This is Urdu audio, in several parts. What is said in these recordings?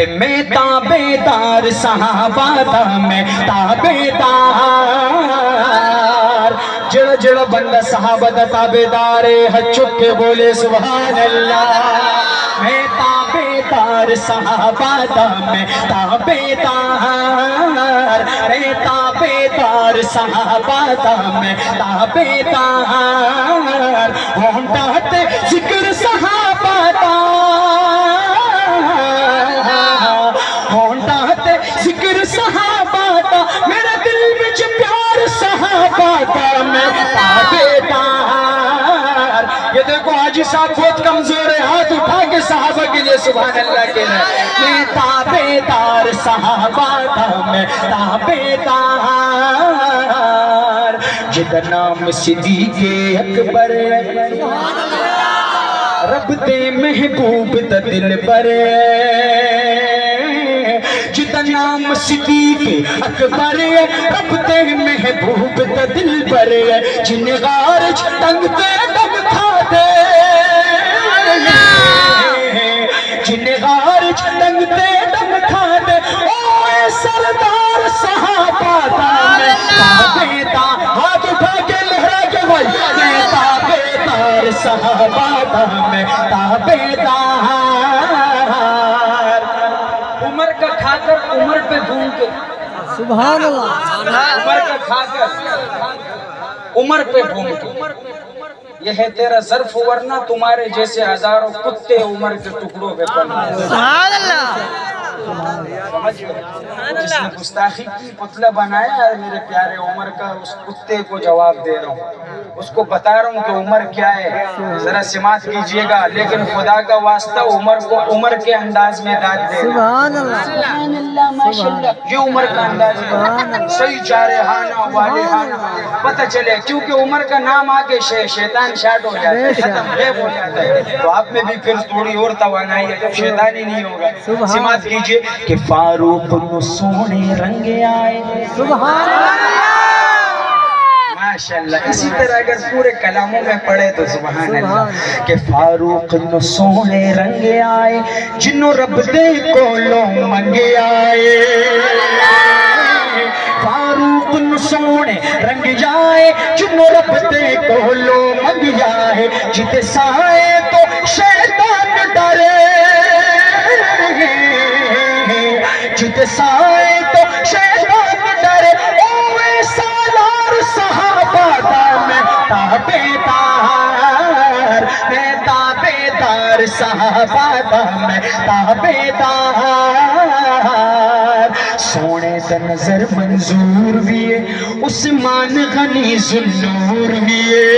کہ میں تابعدار صحابہ تھا، میں تابعدار جڑ جڑ بندہ صحابہ دا تابعدار ہے، ہاتھ چک کے بولے سبحان اللہ۔ میں تابعدار صحابہ تھا، میں تابعدار، میں تابعدار صحابہ تھا، میں تابعدار، ہونٹات ذکر صحابہ تھا، ہونٹات ذکر صحابہ تھا، میرے دل وچ پیار صحابہ تھا، میں تابعدار۔ یہ دیکھو حاجی صاحب بہت کمزور ہے، ہاتھ اٹھا کے صحابہ کے لیے سبحان اللہ کے لئے۔ میں تابعدار صحابہ تھا، میں تابعدار، جدا نام صدیق اکبر رب دے محبوب دا دل بر، جدا نام صدیق اکبر رب دے محبوب دا دل بر، جن غارج تنگ تے دم کھا دے، جن غارج تنگ تے دم کھا دے، اوے سردار صحابہ تھا، میں تابعدار، ہاتھ اٹھا کے لہرا کے بھائی، میں تابعدار صحابہ تھا، میں تابعدار۔ عمر کا کھا کر عمر پہ گھوم کے سبحان اللہ، عمر کا کھا کر عمر پہ گھوم کے، یہ ہے تیرا ظرف، ورنہ تمہارے جیسے ہزاروں کتے عمر کے ٹکڑوں پہ پڑ گئے۔ سبحان اللہ، سمجھ گئے؟ جس نے گستاخی کی پتلا بنایا ہے میرے پیارے عمر کا، اس کتے کو جواب دے رہا ہوں، اس کو بتا رہا ہوں کہ عمر کیا ہے، ذرا سماعت کیجئے گا، لیکن خدا کا واسطہ عمر کو عمر کے انداز میں داد دے رہا ہوں۔ سبحان اللہ، سبحان اللہ ماشاءاللہ، یہ عمر کا انداز ہے، صحیح جارحانہ والہانہ پتہ چلے، کیونکہ عمر کا نام آگے شیطان شاٹ ہو جاتا ہے، ختم غیب ہو جاتا ہے، تو آپ میں بھی پھر تھوڑی اور توانائی ہے، جب شیطان ہی نہیں ہوگا۔ سماعت کیجئے کہ فاروق نو سونے رنگ آئے، سبحان اللہ، ماشاءاللہ۔ اسی طرح اگر پورے کلاموں میں پڑھے تو سبحان اللہ، کہ فاروق نو سونے رنگ آئے، جنوں رب دے کولوں منگے آئے، فاروق نو سونے رنگ جائے، جنوں رب دے کولوں منگ جائے، جتے سائے تو شیطان ڈرے، جتے سائے تو شیطان ڈرے، اوے سالار صحابہ تھا، میں تابعدار، میں تابعدار صحابہ تھا، میں تابعدار۔ سونے دا نظر منظور بھی ہے، عثمان غنی ذوالنور بھی ہے،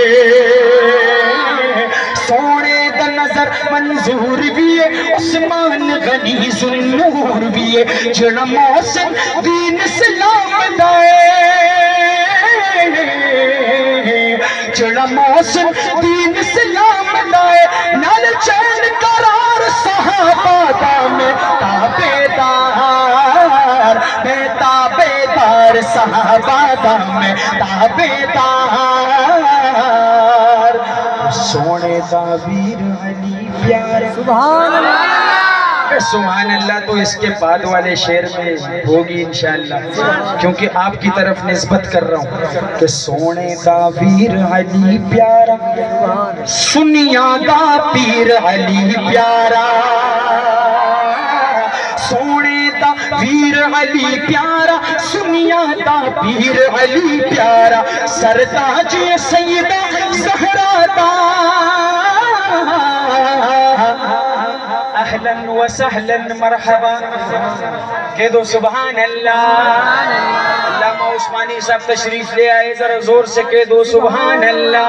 سونے دا نظر منظور بھی ہے، عثمان غنی ذوالنور بھی ہے، جڑا محسن دین اسلام دائے، جڑا محسن دین اسلام دائے، نال چین قرار صحابہ دا، میں تابعدار، میں تابعدار صحابہ دا، میں تابعدار۔ سونے دا ویر علی پیارے، سبحان اللہ، سبحان اللہ تو اس کے بعد والے شعر میں ہوگی انشاءاللہ، کیونکہ آپ کی طرف نسبت کر رہا ہوں کہ سونے دا ویر علی پیارا، سنیا دا پیر علی پیارا، سونے دا ویر علی پیارا، سنیا دا پیر علی پیارا، سرداج سیدہ زہرا دا، اہلاً و سہلاً مرحبا، کہہ دو سبحان اللہ۔ علامہ عثمانی صاحب تشریف لے آئے، ذرا زور سے کہہ دو سبحان اللہ۔